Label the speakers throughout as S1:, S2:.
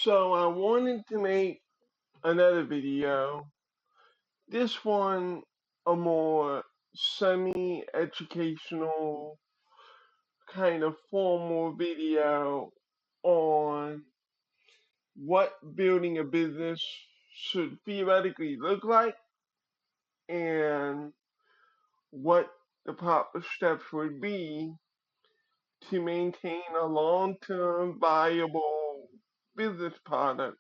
S1: So I wanted to make another video. This one a more semi-educational kind of formal video on what building a business should theoretically look like and what the proper steps would be to maintain a long-term viable business product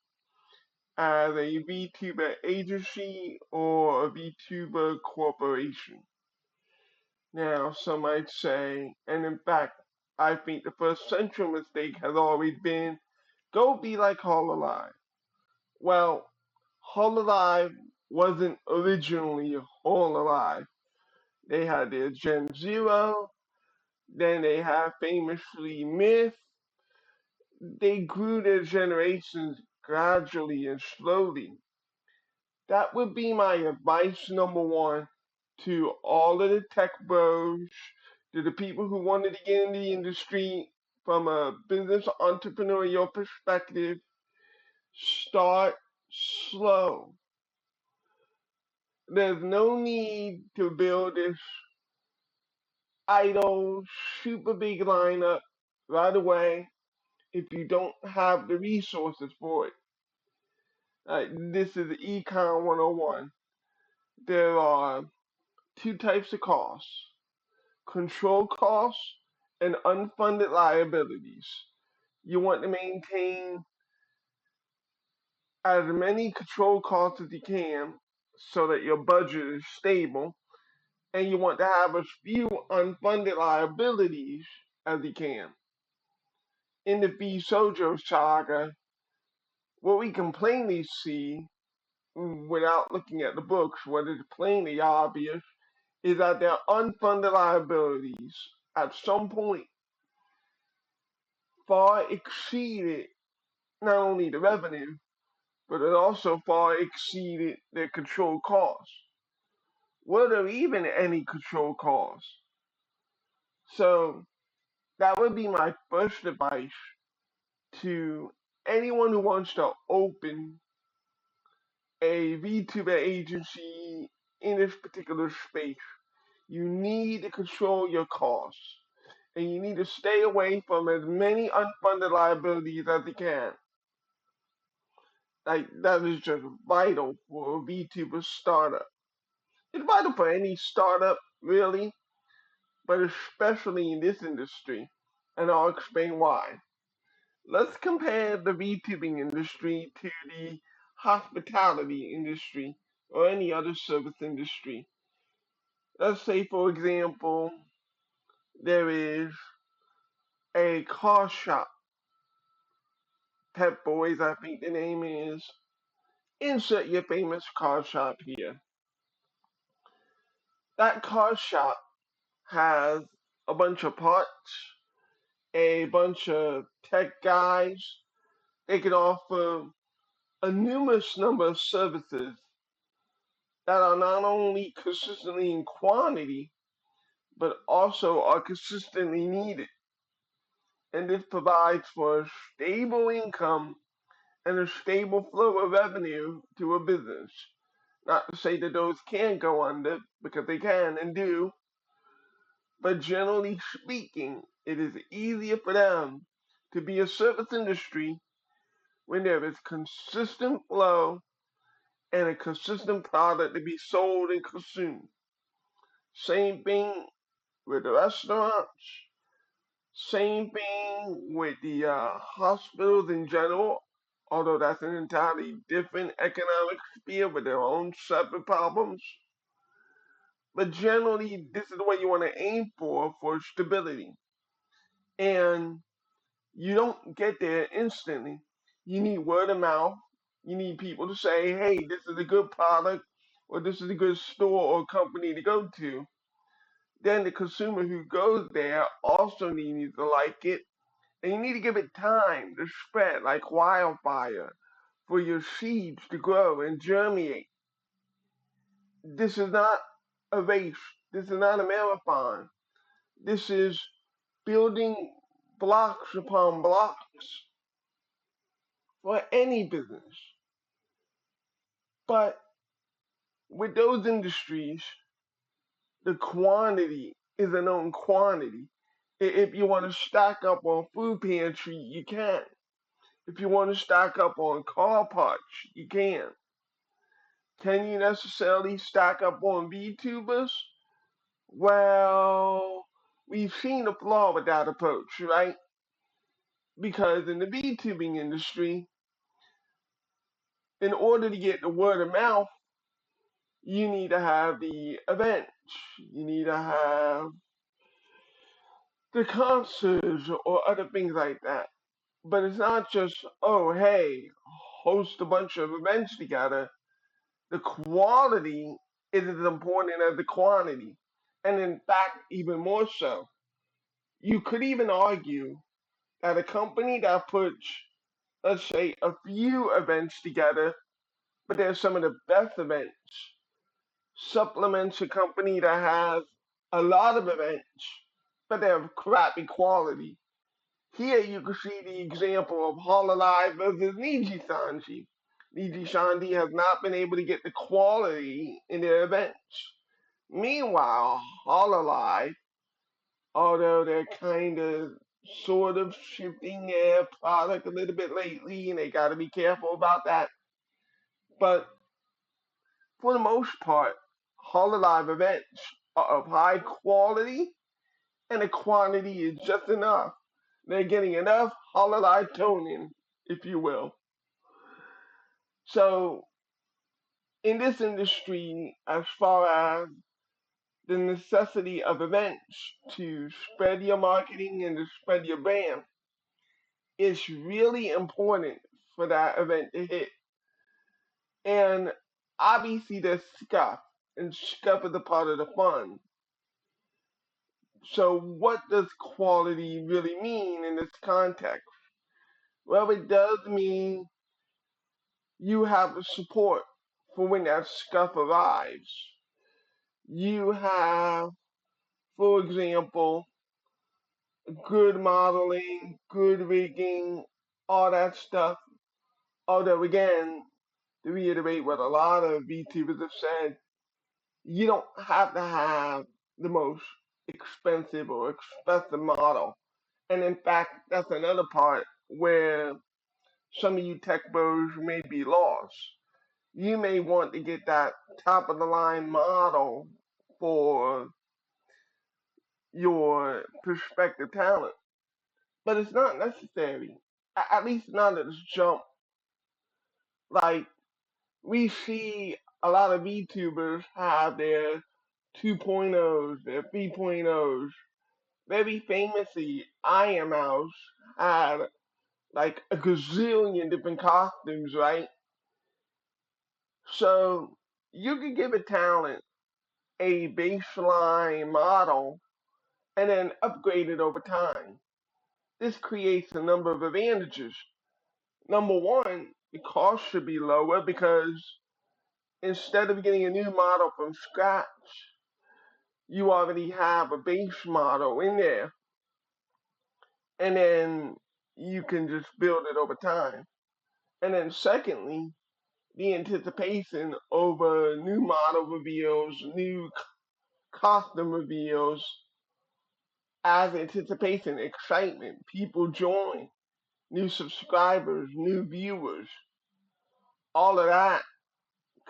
S1: as a VTuber agency or a VTuber corporation. Now, some might say, and in fact, I think the first central mistake has always been go be like Hololive. Well, Hololive wasn't originally Hololive. They had their Gen Zero, then they had famously Myth. They grew their generations gradually and slowly. That would be my advice number one to all of the tech bros, to the people who wanted to get in the industry from a business entrepreneurial perspective. Start slow. There's no need to build this idle, super big lineup right away if you don't have the resources for it. This is Econ 101. There are two types of costs: control costs and unfunded liabilities. You want to maintain as many control costs as you can so that your budget is stable, and you want to have as few unfunded liabilities as you can. In the V Sojo saga, what we can plainly see without looking at the books, what is plainly obvious, is that their unfunded liabilities at some point far exceeded not only the revenue, but it also far exceeded their control costs. Were there even any control costs? So that would be my first advice to anyone who wants to open a VTuber agency in this particular space. You need to control your costs, and you need to stay away from as many unfunded liabilities as you can. Like, that is just vital for a VTuber startup. It's vital for any startup, really, but especially in this industry, and I'll explain why. Let's compare the VTubing industry to the hospitality industry or any other service industry. Let's say, for example, there is a car shop. Pep Boys, I think the name is. Insert your famous car shop here. That car shop has a bunch of parts, a bunch of tech guys. They can offer a numerous number of services that are not only consistently in quantity, but also are consistently needed. And this provides for a stable income and a stable flow of revenue to a business. Not to say that those can go under, because they can and do, but generally speaking, it is easier for them to be a service industry when there is consistent flow and a consistent product to be sold and consumed. Same thing with the restaurants, same thing with the hospitals in general, although that's an entirely different economic sphere with their own separate problems. But generally, this is what you want to aim for stability. And you don't get there instantly. You need word of mouth. You need people to say, hey, this is a good product, or this is a good store or company to go to. Then the consumer who goes there also needs to like it. And you need to give it time to spread like wildfire for your seeds to grow and germinate. This is not a race. This is not a marathon. This is building blocks upon blocks for any business. But with those industries, the quantity is a known quantity. If you want to stock up on food pantry, you can. If you want to stock up on car parts, you can. Can you necessarily stock up on VTubers? Well, we've seen the flaw with that approach, right? Because in the VTubing industry, in order to get the word of mouth, you need to have the events, you need to have the concerts or other things like that. But it's not just, oh, hey, host a bunch of events together. The quality is as important as the quantity. And in fact, even more so. You could even argue that a company that puts, let's say, a few events together, but they're some of the best events, supplements a company that has a lot of events, but they have crappy quality. Here you can see the example of Hololive versus Niji Sanji. Niji Sanji has not been able to get the quality in their events. Meanwhile, Hololive, although they're kind of sort of shifting their product a little bit lately, and they got to be careful about that. But for the most part, Hololive events are of high quality, and the quantity is just enough. They're getting enough Hololive toning, if you will. So, in this industry, as far as the necessity of events to spread your marketing and to spread your brand, it's really important for that event to hit. And obviously, there's scuff, and scuff is a part of the fun. So, what does quality really mean in this context? Well, it does mean you have the support for when that scuff arrives. You have, for example, good modeling, good rigging, all that stuff. Although, again, to reiterate what a lot of VTubers have said, you don't have to have the most expensive or expensive model. And in fact, that's another part where some of you tech bros may be lost. You may want to get that top of the line model for your prospective talent, but it's not necessary. At least not at this jump. Like we see a lot of VTubers have their 2.0s, their 3.0s. Very famously, I Am House had like a gazillion different costumes, right? So you could give a talent a baseline model and then upgrade it over time. This creates a number of advantages. Number one, the cost should be lower because instead of getting a new model from scratch, you already have a base model in there, and then you can just build it over time. And then secondly, the anticipation over new model reveals, new costume reveals, as anticipation, excitement, people join, new subscribers, new viewers, all of that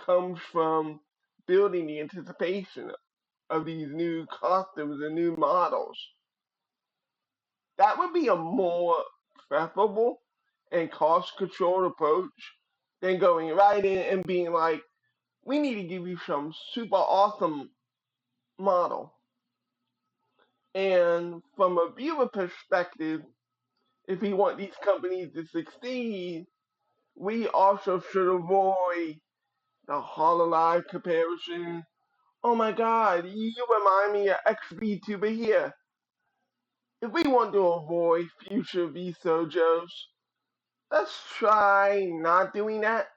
S1: comes from building the anticipation of these new costumes and new models. That would be a more preferable and cost controlled approach than going right in and being like, we need to give you some super awesome model. And from a viewer perspective, if we want these companies to succeed, we also should avoid the Hololive comparison. Oh my god, you remind me of X VTuber here. If we want to avoid future VSojos, let's try not doing that.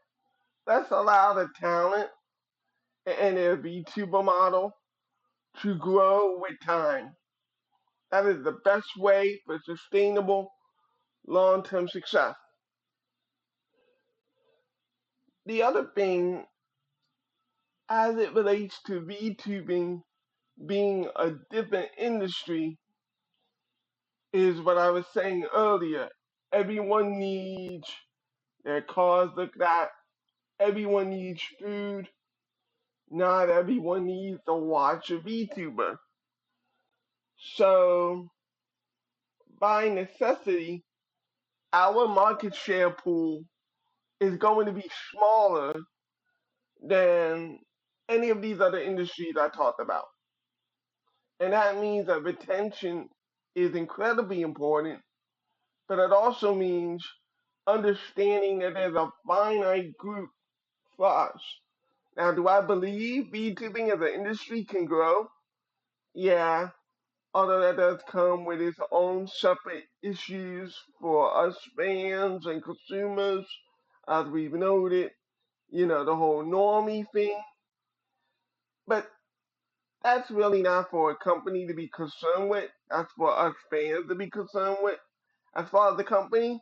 S1: Let's allow the talent and their VTuber model to grow with time. That is the best way for sustainable long term success. The other thing, as it relates to VTubing being a different industry, is what I was saying earlier. Everyone needs their cars looked at. Everyone needs food. Not everyone needs to watch a VTuber. So, by necessity, our market share pool is going to be smaller than any of these other industries I talked about. And that means that retention is incredibly important, but it also means understanding that there's a finite group for us. Now, do I believe VTubing as an industry can grow? Yeah, although that does come with its own separate issues for us fans and consumers, as we've noted, the whole normie thing. But that's really not for a company to be concerned with. That's for us fans to be concerned with. As far as the company,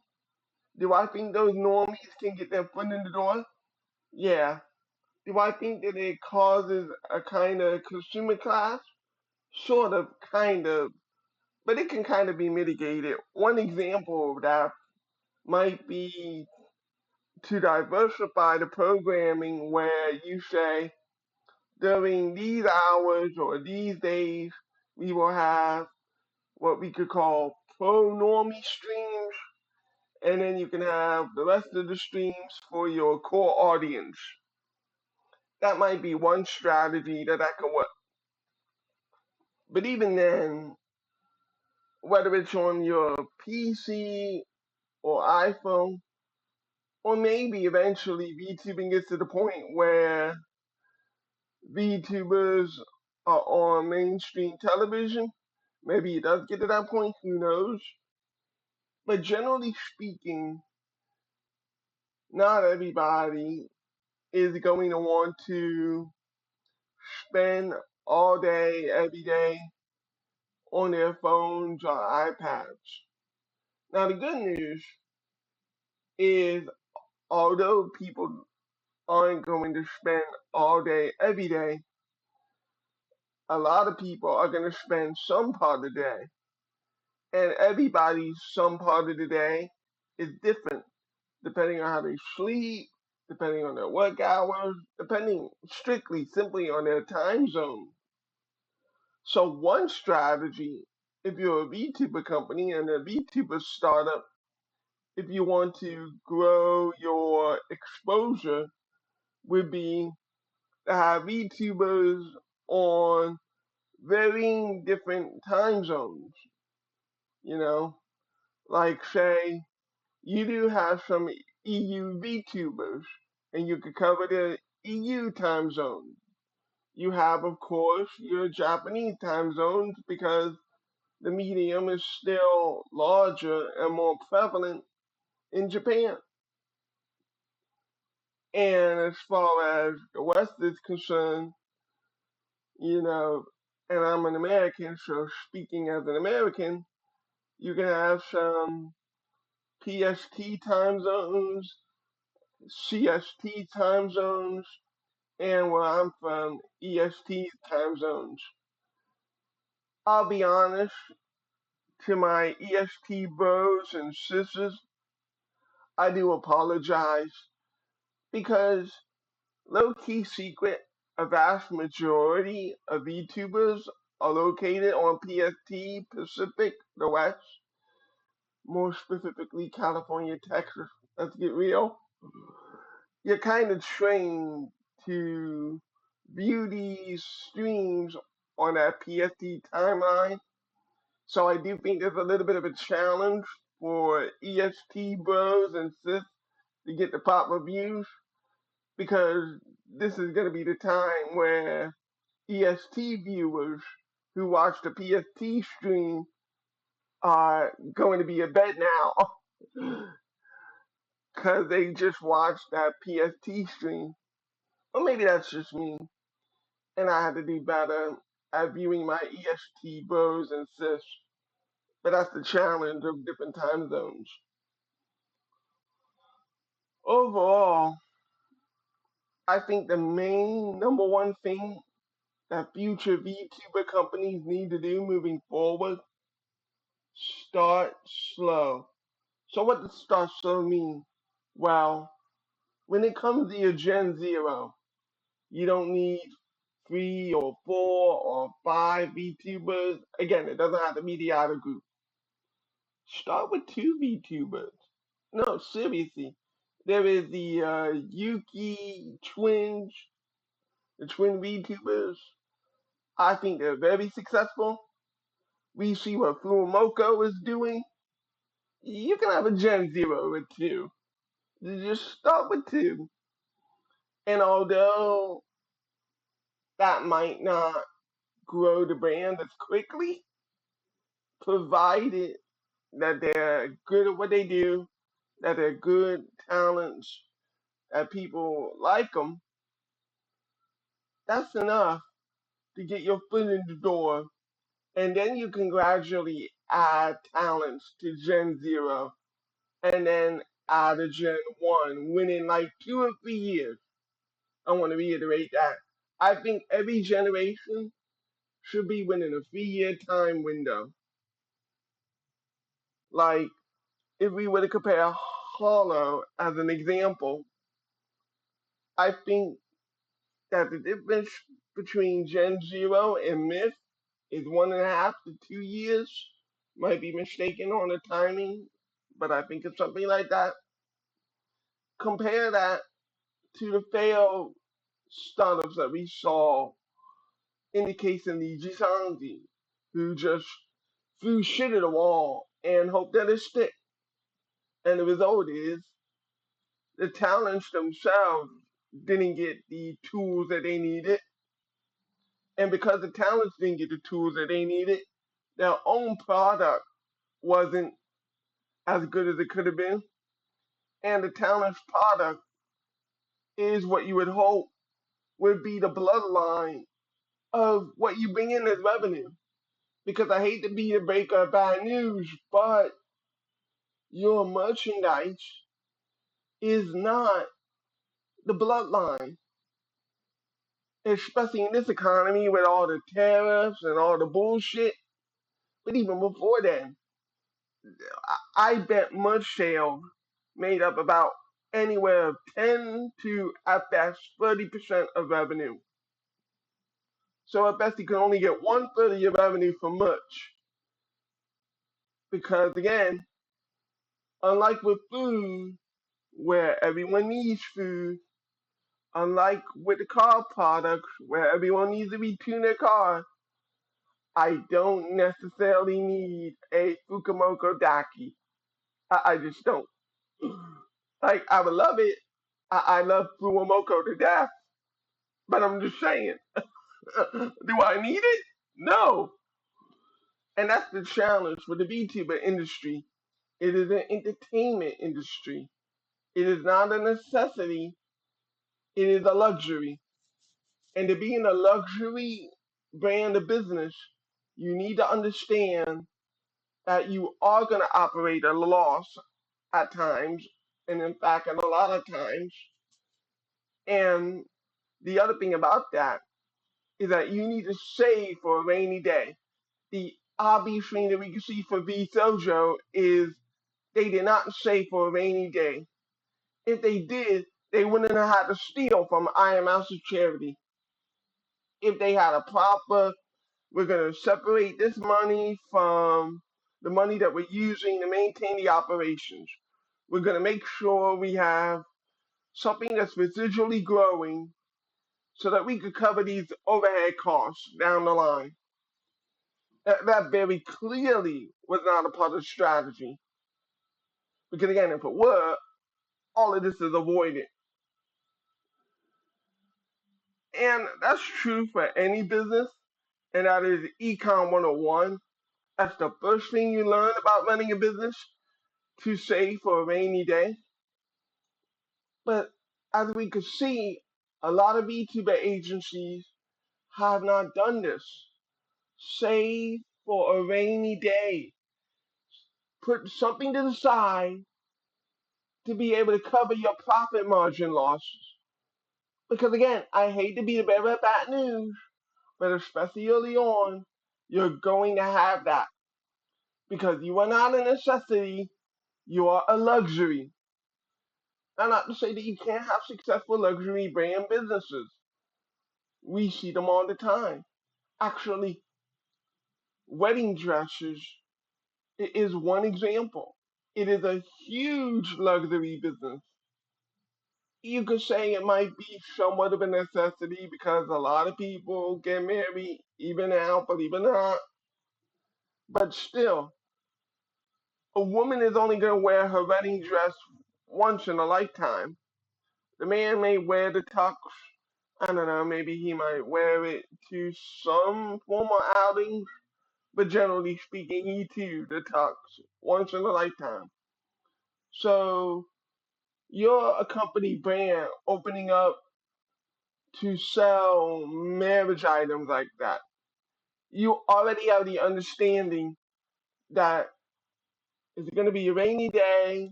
S1: do I think those normies can get their foot in the door? Yeah. Do I think that it causes a kind of consumer class? Sort of, kind of, but it can kind of be mitigated. One example of that might be to diversify the programming where you say during these hours or these days we will have what we could call pro normie streams, and then you can have the rest of the streams for your core audience. That might be one strategy that could work. But even then, whether it's on your PC or iPhone, or maybe eventually VTubing gets to the point where VTubers are on mainstream television. Maybe it does get to that point, who knows? But generally speaking, not everybody is going to want to spend all day, every day on their phones or iPads. Now, the good news is, although people aren't going to spend all day, every day, a lot of people are going to spend some part of the day. And everybody's some part of the day is different, depending on how they sleep, depending on their work hours, depending strictly, simply on their time zone. So one strategy, if you're a VTuber company and a VTuber startup, if you want to grow your exposure, would be to have VTubers on varying different time zones. You know, like say you do have some EU VTubers, and you could cover the EU time zone. You have, of course, your Japanese time zones because the medium is still larger and more prevalent in Japan. And as far as the West is concerned, you know, and I'm an American, so speaking as an American, you can have some PST time zones, CST time zones, and where I'm from, EST time zones. I'll be honest, to my EST bros and sisters, I do apologize because low key secret, a vast majority of VTubers are located on PST Pacific, the West, more specifically California, Texas. Let's get real. You're kind of trained to view these streams on that PST timeline. So I do think there's a little bit of a challenge for EST bros and sis to get the proper views because this is going to be the time where EST viewers who watch the PST stream are going to be in bed now because they just watched that PST stream. Or maybe that's just me, and I had to do better at viewing my EST bros and sis. But that's the challenge of different time zones. Overall, I think the main number one thing that future VTuber companies need to do moving forward, start slow. So what does start slow mean? Well, when it comes to your Gen Zero, you don't need three or four or five VTubers. Again, it doesn't have to be the outer group. Start with two VTubers. No, seriously. There is the Yuki twins, the twin VTubers. I think they're very successful. We see what Fumoko is doing. You can have a Gen Zero with two. You just start with two. And although that might not grow the brand as quickly, provided that they're good at what they do, that they're good talents, that people like them, that's enough to get your foot in the door. And then you can gradually add talents to Gen Zero and then add a Gen 1 within like 2 or 3 years. I want to reiterate that. I think every generation should be within a 3 year time window. Like, if we were to compare Hollow as an example, I think that the difference between Gen Zero and Myth is 1.5 to 2 years. Might be mistaken on the timing, but I think it's something like that. Compare that to the failed startups that we saw in the case of the Jisanji, who just threw shit at the wall and hoped that it stick. And the result is the talents themselves didn't get the tools that they needed. And because the talents didn't get the tools that they needed, their own product wasn't as good as it could have been. And the talent's product is what you would hope would be the bloodline of what you bring in as revenue. Because I hate to be the breaker of bad news, but your merchandise is not the bloodline, especially in this economy with all the tariffs and all the bullshit. But even before then, I bet merch sales made up about anywhere of 10 to at best 30% of revenue. So at best you can only get 1/3 of your revenue from merch. Because again, unlike with food, where everyone needs food, unlike with the car products, where everyone needs to retune their car, I don't necessarily need a Fukumoto Daki. I just don't. Like, I would love it. I love Fukumoto to death, but I'm just saying. Do I need it? No. And that's the challenge with the VTuber industry. It is an entertainment industry. It is not a necessity. It is a luxury. And to be in a luxury brand of business, you need to understand that you are going to operate at a loss at times, and in fact, at a lot of times. And the other thing about that is that you need to save for a rainy day. The obvious thing that we can see for V Sojo is they did not save for a rainy day. If they did, they wouldn't have had to steal from I Am House's charity. If they had a proper, we're going to separate this money from the money that we're using to maintain the operations. We're going to make sure we have something that's residually growing so that we could cover these overhead costs down the line. That very clearly was not a part of the strategy. Because again, if it were, all of this is avoided. And that's true for any business, and that is Econ 101. That's the first thing you learn about running a business, to save for a rainy day. But as we could see, a lot of VTuber agencies have not done this. Save for a rainy day. Put something to the side to be able to cover your profit margin losses. Because again, I hate to be the bearer of bad news, but especially early on, you're going to have that. Because you are not a necessity, you are a luxury. And not to say that you can't have successful luxury brand businesses. We see them all the time. Actually, wedding dresses is one example. It is a huge luxury business. You could say it might be somewhat of a necessity because a lot of people get married even now, believe it or not. But still, a woman is only going to wear her wedding dress once in a lifetime. The man may wear the tux. I don't know, maybe he might wear it to some formal outings, but generally speaking, he too, the tux, once in a lifetime. So, you're a company brand opening up to sell marriage items like that. You already have the understanding that it's going to be a rainy day.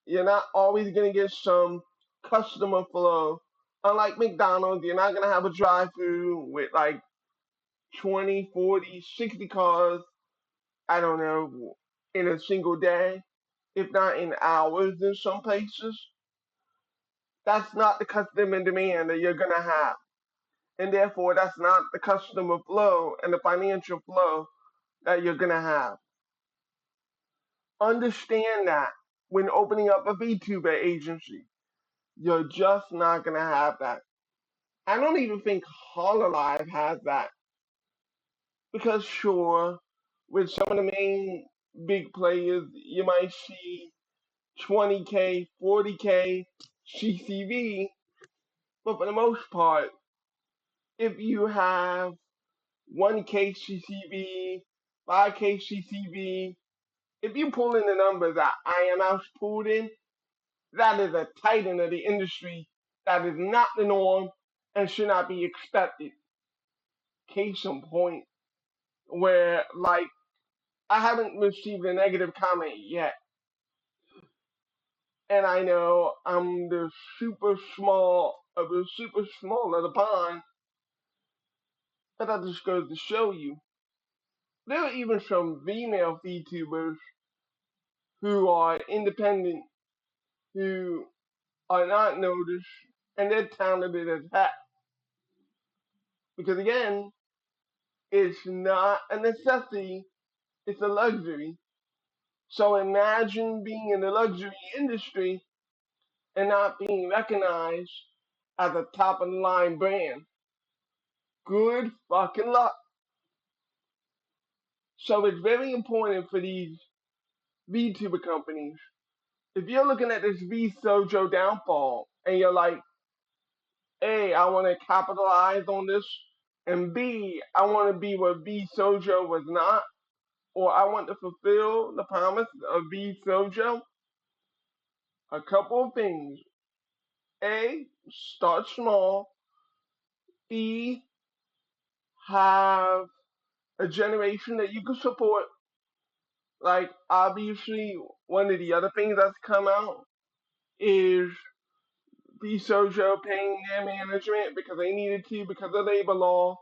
S1: You're not always going to get some customer flow. Unlike McDonald's, you're not going to have a drive through with like 20, 40, 60 cars, I don't know, in a single day, if not in hours in some places. That's not the customer demand that you're going to have. And therefore, that's not the customer flow and the financial flow that you're going to have. Understand that when opening up a VTuber agency, you're just not going to have that. I don't even think Hololive has that. Because, sure, with some of the main big players, you might see 20K, 40K CCV, but for the most part, if you have 1K CCV, 5K CCV, if you pull in the numbers that I am out pulled in, that is a titan of the industry. That is not the norm and should not be expected. Case in point, where like I haven't received a negative comment yet, and I know I'm the super small of the super small of the pond, but that just goes to show you there are even some female VTubers who are independent, who are not noticed, and they're talented as heck. Because again, it's not a necessity, it's a luxury. So imagine being in the luxury industry and not being recognized as a top of the line brand. Good fucking luck. So it's very important for these VTuber companies. If you're looking at this VSojo downfall and you're like, A, I want to capitalize on this, and B, I want to be what VSojo was not, or I want to fulfill the promise of VSojo, a couple of things. A, start small. B, have a generation that you can support. Like, obviously, one of the other things that's come out is VSojo paying their management because they needed to because of labor law,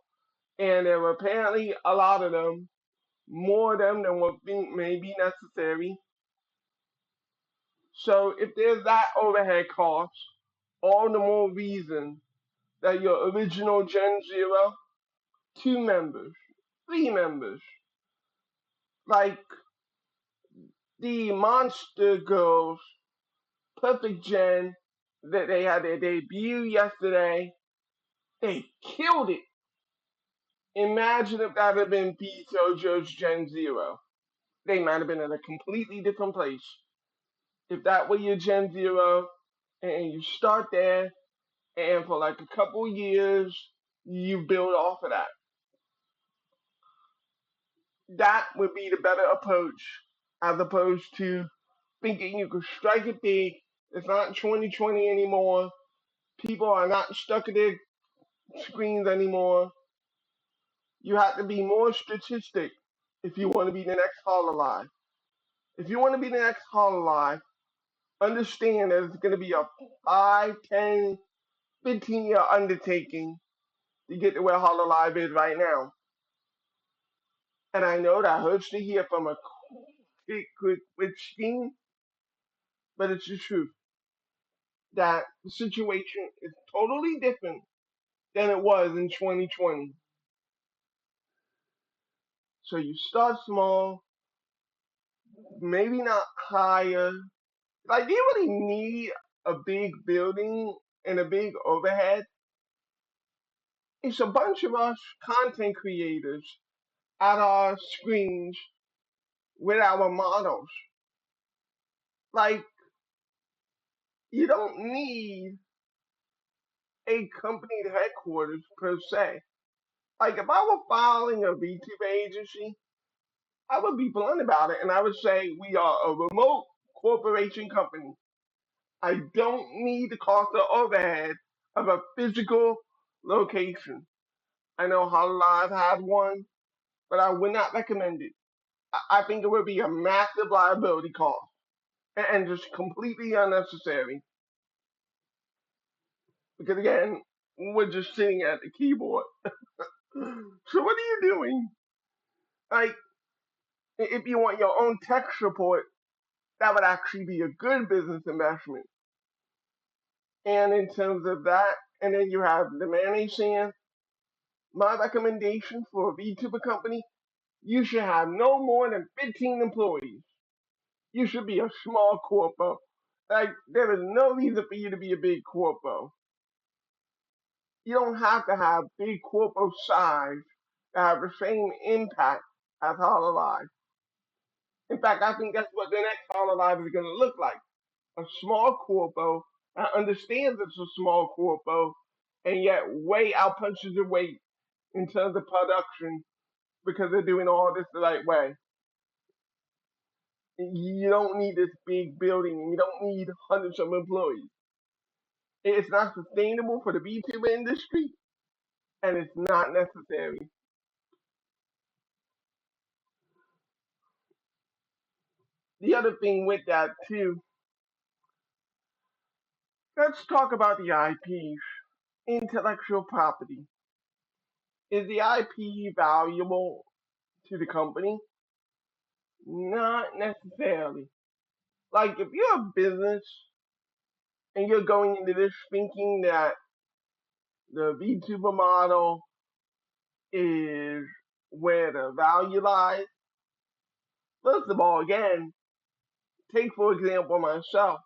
S1: and there were apparently a lot of them, more of them than what may be necessary. So if there's that overhead cost, all the more reason that your original Gen Zero, 2 members, 3 members, like the Monster Girls, Perfect Gen, that they had their debut yesterday, they killed it. Imagine if that had been P. Sojo's Gen Zero. They might have been in a completely different place. If that were your Gen Zero, and you start there, and for like a couple years, you build off of that. That would be the better approach as opposed to thinking you could strike it big. It's not 2020 anymore. People are not stuck at their screens anymore. You have to be more statistic if you want to be the next Hall Alive. If you want to be the next Hall Alive, understand that it's going to be a 5, 10, 15-year undertaking to get to where Hololive is right now. And I know that hurts to hear from a quick scheme, but it's the truth that the situation is totally different than it was in 2020. So you start small, maybe not higher. Like, do you really need a big building and a big overhead? It's a bunch of us content creators at our screens with our models. Like, you don't need a company headquarters per se. Like, if I were filing a VTuber agency, I would be blunt about it and I would say we are a remote corporation company. I don't need the cost of overhead of a physical location. I know Hololive had one, but I would not recommend it. I think it would be a massive liability cost and just completely unnecessary. Because again, we're just sitting at the keyboard. So what are you doing? Like, if you want your own tech support, that would actually be a good business investment. And in terms of that, and then you have the mayonnaise stand. My recommendation for a VTuber company, you should have no more than 15 employees. You should be a small corpo. Like, there is no reason for you to be a big corpo. You don't have to have big corpo size to have the same impact as Hololive. In fact, I think that's what the next Hololive is going to look like. A small corpo that understands it's a small corpo and yet way outpunches the weight in terms of production because they're doing all this the right way. You don't need this big building and you don't need hundreds of employees. It's not sustainable for the VTuber industry and it's not necessary. The other thing with that too, let's talk about the IPs, intellectual property. Is the IP valuable to the company? Not necessarily. Like, if you're a business and you're going into this thinking that the VTuber model is where the value lies, first of all, again, take for example myself.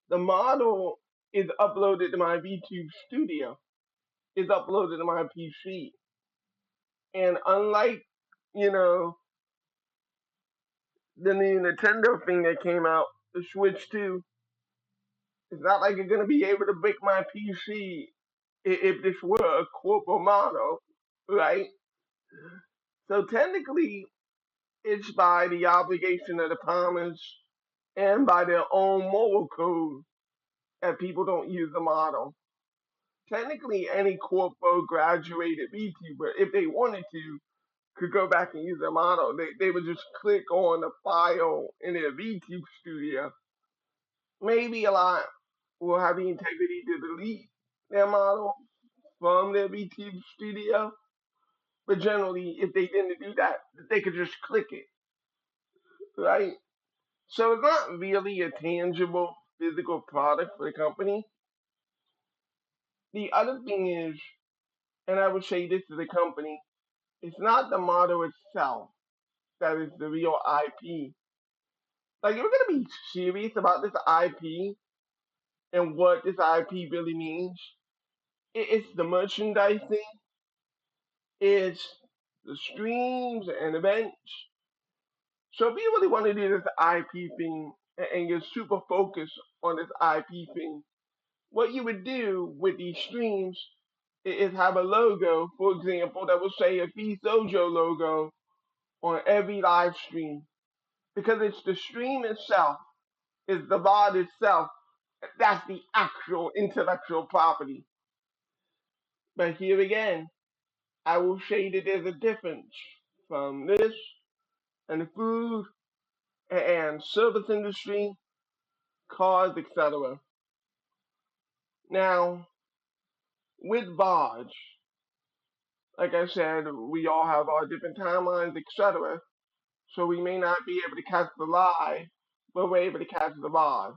S1: The model is uploaded to my VTube studio, is uploaded to my PC. And unlike, you know, the new Nintendo thing that came out, the Switch 2, it's not like you're going to be able to break my PC if this were a corporate model, right? So technically, it's by the obligation of the promise and by their own moral code that people don't use the model. Technically, any corpo graduated VTuber, if they wanted to, could go back and use their model. They would just click on the file in their VTube studio. Maybe a lot will have the integrity to delete their model from their VTube studio. But generally, if they didn't do that, they could just click it, right? So it's not really a tangible physical product for the company. The other thing is, and I would say this to the company, it's not the model itself that is the real IP. Like, if we're gonna be serious about this IP and what this IP really means, it's the merchandising, it's the streams and events. So if you really want to do this IP thing and you're super focused on this IP thing, what you would do with these streams is have a logo, for example, that will say a Fee Sojo logo on every live stream. Because it's the stream itself, it's the VOD itself, that's the actual intellectual property. But here again, I will say that there's a difference from this and the food and service industry, cars, etc. Now, with VODs, like I said, we all have our different timelines, etc. So we may not be able to catch the live, but we're able to catch the VOD.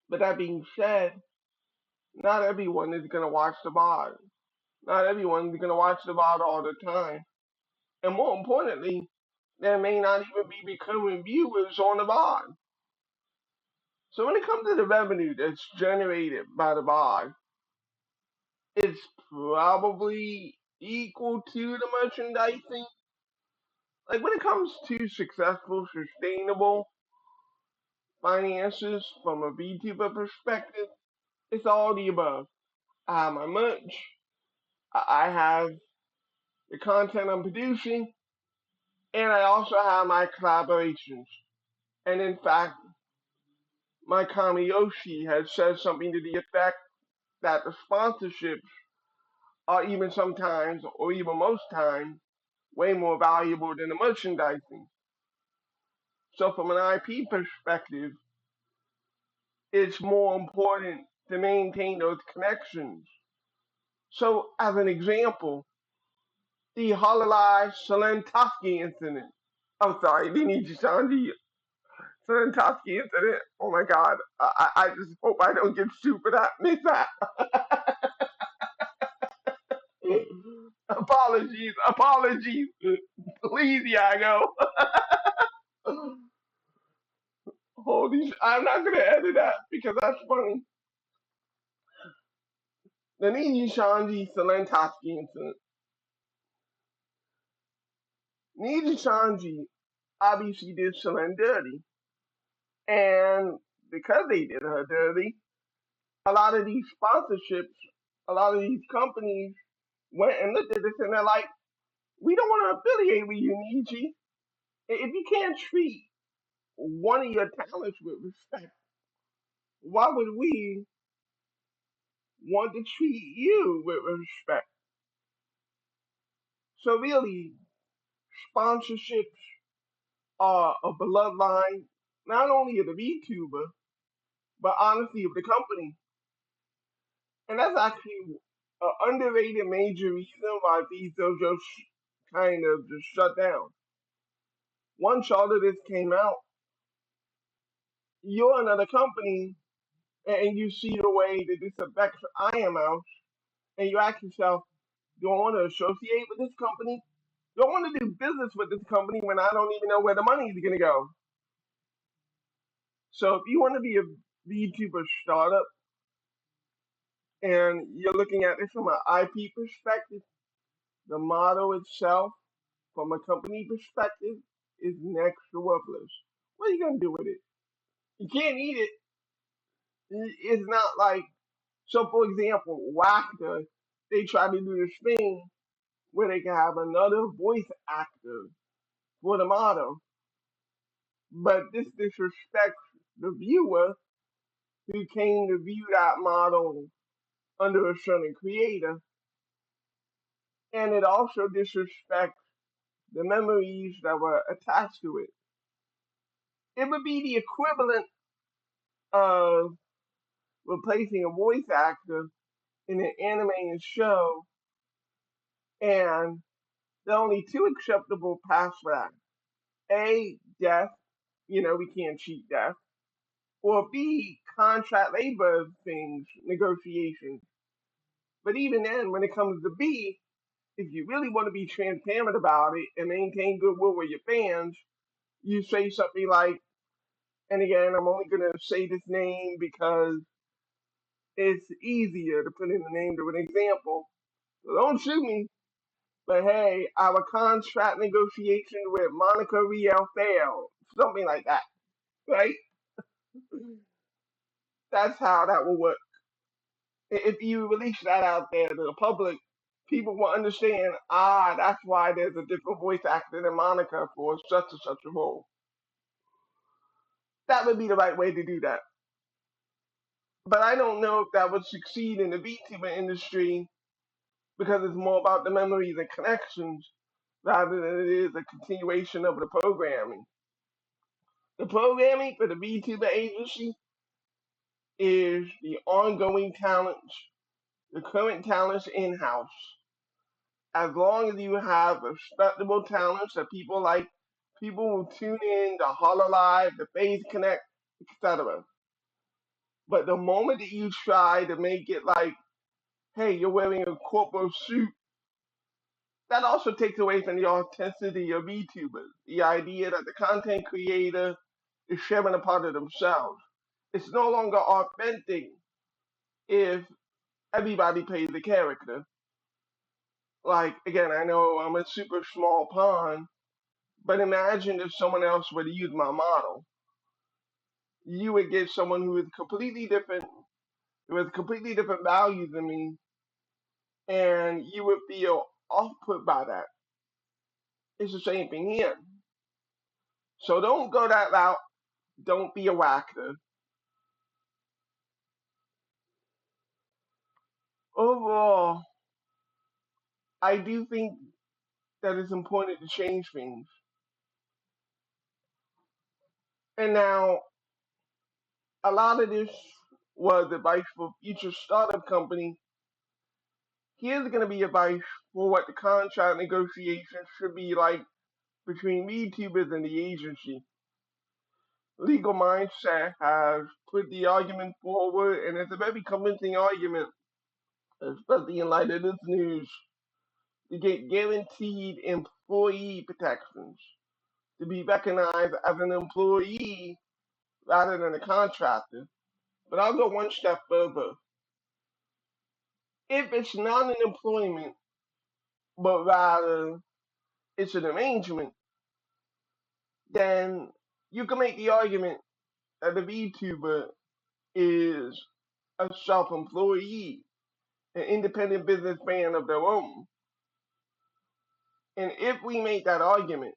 S1: But that being said, not everyone is going to watch the VOD. Not everyone is going to watch the VOD all the time. And more importantly, there may not even be becoming viewers on the VOD. So when it comes to the revenue that's generated by the VOD, it's probably equal to the merchandising. Like when it comes to successful, sustainable finances from a VTuber perspective, it's all the above. I have my merch, I have the content I'm producing, and I also have my collaborations. And in fact, my Kamiyoshi has said something to the effect that the sponsorships are even sometimes, or even most times, way more valuable than the merchandising. So from an IP perspective, it's more important to maintain those connections. So as an example, the Hololive Selentowski incident. I'm sorry, the Nijishanji Selentowski incident. Oh my God, I just hope I don't get sued for that. Miss that. Apologies. Please, Yago. Holy, I'm not gonna edit that because that's funny. The Niji Shanji Selentowski incident. Niji Shanji obviously did Selen dirty, and because they did her dirty, a lot of these sponsorships, a lot of these companies went and looked at this and they're like, we don't want to affiliate with you, Niji. If you can't treat one of your talents with respect, why would we want to treat you with respect? So really, sponsorships are a bloodline, not only of the VTuber, but honestly of the company. And that's actually an underrated major reason why these dojos kind of just shut down. Once all of this came out, you're another company and you see the way that this affects I am out, and you ask yourself, do I want to associate with this company? Do I want to do business with this company when I don't even know where the money is going to go? So if you want to be a VTuber startup and you're looking at this from an IP perspective, the model itself, from a company perspective, is next to worthless. What are you going to do with it? You can't eat it. It's not like, so for example, Wactor, they try to do this thing where they can have another voice actor for the model, but this disrespects the viewer who came to view that model under a certain creator, and it also disrespects the memories that were attached to it. It would be the equivalent of replacing a voice actor in an animated show, and there are only two acceptable paths for that. A, death, we can't cheat death. Or B, contract labor things, negotiations. But even then, when it comes to B, if you really want to be transparent about it and maintain goodwill with your fans, you say something like, and again, I'm only going to say this name because it's easier to put in the name to an example. So don't shoot me. But hey, our contract negotiation with Monica Riel failed. Something like that, right? That's how that will work. If you release that out there to the public, people will understand, that's why there's a different voice actor than Monica for such and such a role. That would be the right way to do that. But I don't know if that would succeed in the VTuber industry because it's more about the memories and connections rather than it is a continuation of the programming. The programming for the VTuber agency is the ongoing talents, the current talents in-house. As long as you have respectable talents that people like, people will tune in to Hololive, the Faith Connect, etc. But the moment that you try to make it like, hey, you're wearing a corporate suit, that also takes away from the authenticity of VTubers. The idea that the content creator is sharing a part of themselves. It's no longer authentic if everybody plays the character. Like, again, I know I'm a super small pond, but imagine if someone else were to use my model. You would get someone who is completely different, who has completely different values than me, and you would feel off put by that. It's the same thing here. So don't go that route. Don't be a whacker. Overall, I do think that it's important to change things. And now, a lot of this was advice for future startup company. Here's going to be advice for what the contract negotiations should be like between VTubers and the agency. Legal Mindset has put the argument forward, and it's a very convincing argument, especially in light of this news, to get guaranteed employee protections, to be recognized as an employee rather than a contractor. But I'll go one step further. If it's not an employment, but rather it's an arrangement, then you can make the argument that the VTuber is a self-employee, an independent businessman of their own. And if we make that argument,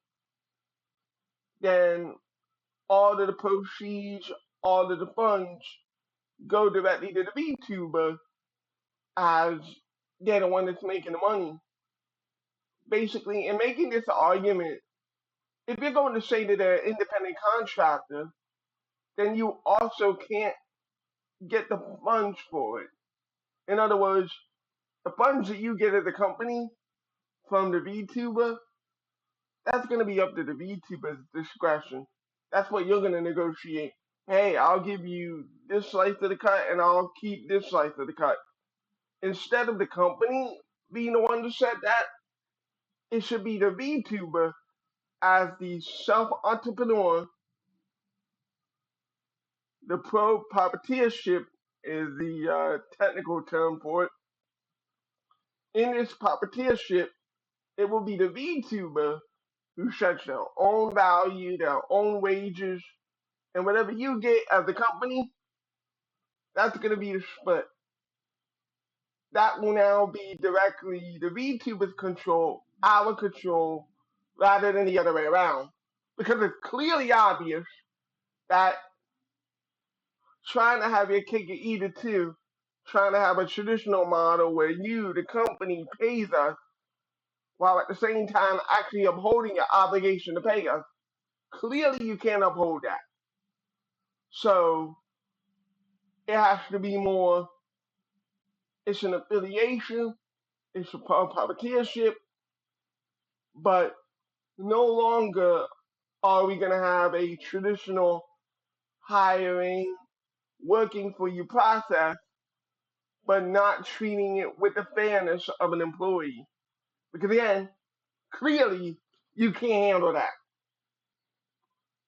S1: then all of the proceeds, all of the funds go directly to the VTuber as they're the one that's making the money. Basically, in making this argument, if you're going to say that they're an independent contractor, then you also can't get the funds for it. In other words, the funds that you get as a company from the VTuber, that's going to be up to the VTuber's discretion. That's what you're going to negotiate. Hey, I'll give you this slice of the cut and I'll keep this slice of the cut. Instead of the company being the one to set that, it should be the VTuber as the self entrepreneur. The proprietorship is the technical term for it. In this proprietorship, it will be the VTuber who sets their own value, their own wages, and whatever you get as a company, that's going to be the split. That will now be directly the VTuber's control, our control, rather than the other way around. Because it's clearly obvious that trying to have your cake and eat it too, trying to have a traditional model where you, the company, pays us while at the same time actually upholding your obligation to pay us. Clearly, you can't uphold that. So it has to be more, it's an affiliation, it's a proprietorship, but no longer are we going to have a traditional hiring, working for you process, but not treating it with the fairness of an employee. Because again, clearly you can't handle that.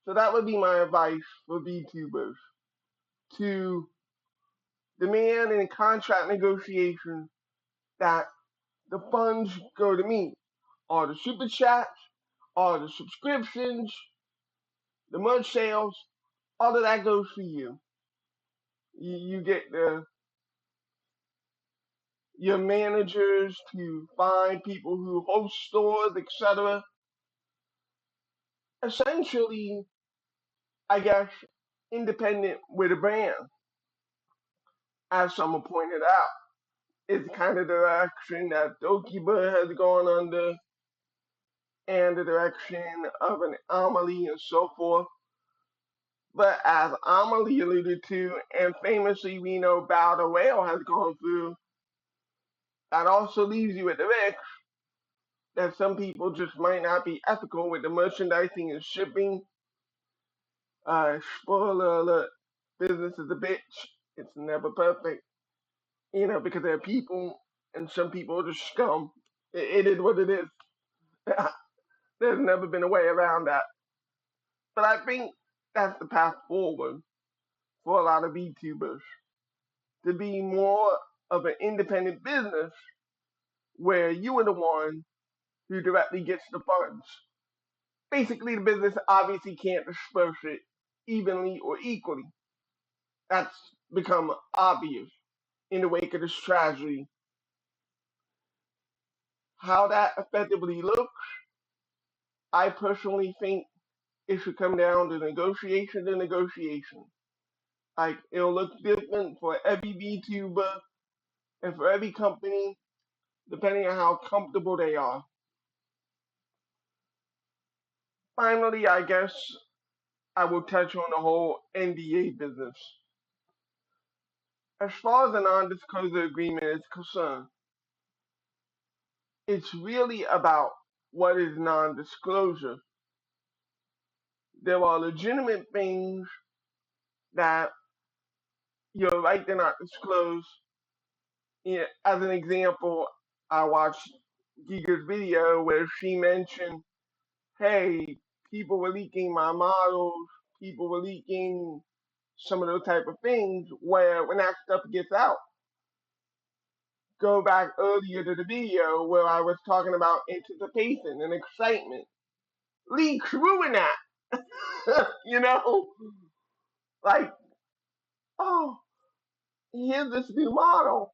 S1: So that would be my advice for VTubers to demand in contract negotiations that the funds go to me. All the super chats, all the subscriptions, the merch sales, all of that goes to you. You get your managers to find people who host stores, etc. Essentially, I guess, independent with a brand, as someone pointed out. It's kind of the direction that Dokiba has gone under, and the direction of an Amelie and so forth. But as Amelie alluded to, and famously we know Bow the Whale has gone through, that also leaves you at the risk that some people just might not be ethical with the merchandising and shipping. Spoiler alert, business is a bitch. It's never perfect, because there are people, and some people are just scum. It is what it is. There's never been a way around that. But I think that's the path forward for a lot of VTubers, to be more of an independent business where you are the one who directly gets the funds. Basically, the business obviously can't disperse it evenly or equally. That's become obvious in the wake of this tragedy. How that effectively looks, I personally think it should come down to negotiation to negotiation. Like, it'll look different for every VTuber and for every company, depending on how comfortable they are. Finally, I guess I will touch on the whole NDA business. As far as the non-disclosure agreement is concerned, it's really about what is non-disclosure. There are legitimate things that you're right to not disclose. As an example, I watched Giga's video where she mentioned, hey, people were leaking my models, people were leaking some of those type of things, where when that stuff gets out, go back earlier to the video where I was talking about anticipation and excitement. Leaks ruin that. you know? Like, oh, here's this new model.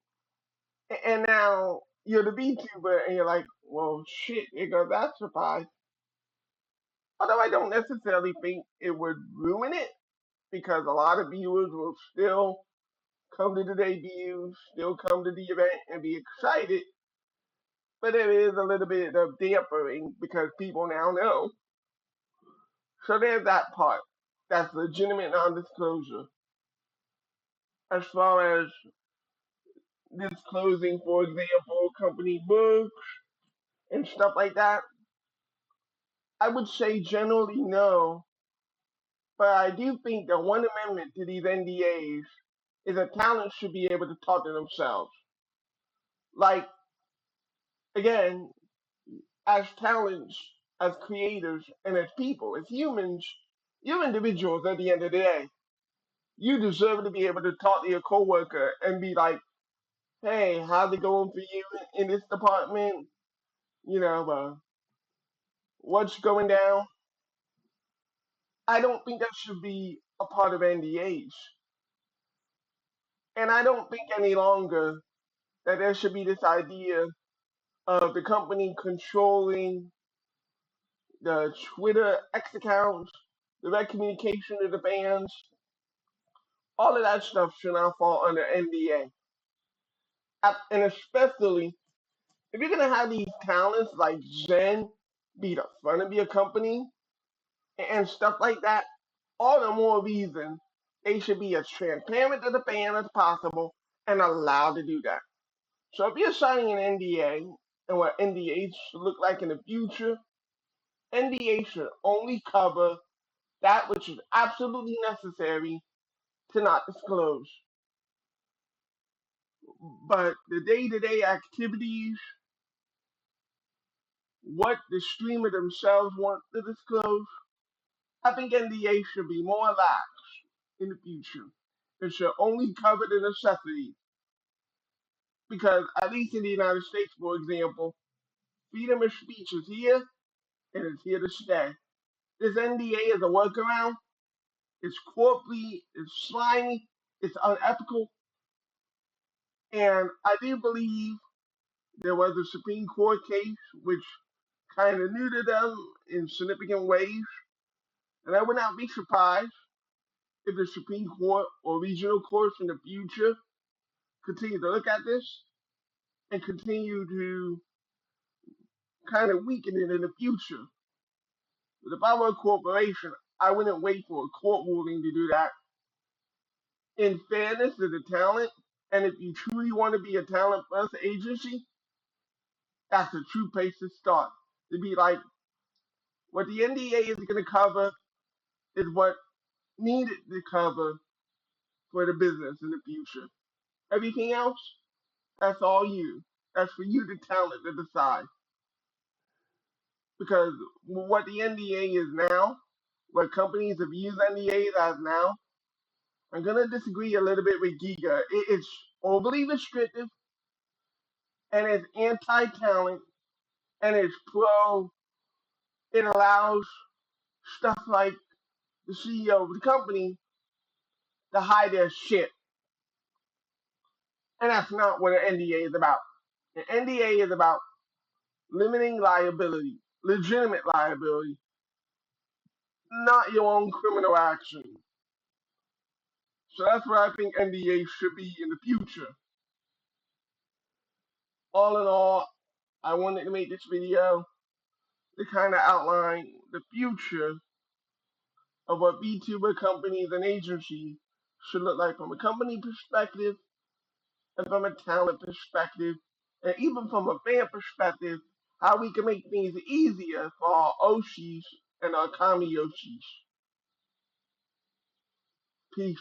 S1: And now you're the VTuber and you're like, well, shit, here goes that surprise. Although I don't necessarily think it would ruin it because a lot of viewers will still come to the debut, still come to the event and be excited. But it is a little bit of dampering because people now know. So there's that part. That's legitimate non-disclosure. As far as disclosing, for example, company books and stuff like that, I would say generally no. But I do think that one amendment to these NDAs is that talent should be able to talk to themselves. Like, again, as talents, as creators, and as people, as humans, you're individuals at the end of the day. You deserve to be able to talk to your coworker and be like, hey, how's it going for you in this department? What's going down? I don't think that should be a part of NDAs. And I don't think any longer that there should be this idea of the company controlling the Twitter X accounts, direct communication to the fans. All of that stuff should now fall under NDA. And especially if you're gonna have these talents like Zen be the front of your company and stuff like that, all the more reason they should be as transparent to the fan as possible and allowed to do that. So if you're signing an NDA and what NDAs should look like in the future, NDA should only cover that which is absolutely necessary to not disclose. But the day-to-day activities, what the streamer themselves want to disclose, I think NDA should be more lax in the future. It should only cover the necessities. Because at least in the United States, for example, freedom of speech is here and it's here to stay. This NDA is a workaround. It's corporately, it's slimy, it's unethical, and I do believe there was a Supreme Court case which kind of neutered them in significant ways, and I would not be surprised if the Supreme Court or regional courts in the future continue to look at this and continue to kind of weaken it in the future. But if I were a corporation, I wouldn't wait for a court ruling to do that. In fairness to the talent, and if you truly want to be a talent first agency, that's a true place to start. To be like, what the NDA is going to cover is what needed to cover for the business in the future. Everything else, that's all you. That's for you, the talent, to decide. Because what the NDA is now, what companies have used NDAs as now, I'm going to disagree a little bit with Giga. It's overly restrictive, and it's anti-talent, and it's pro. It allows stuff like the CEO of the company to hide their shit. And that's not what an NDA is about. An NDA is about limiting liability, legitimate liability, not your own criminal action. So that's where I think NDA should be in the future. All in all, I wanted to make this video to kind of outline the future of what VTuber companies and agencies should look like from a company perspective and from a talent perspective, and even from a fan perspective, how we can make things easier for our Oshis and our Kami Yoshis. Peace.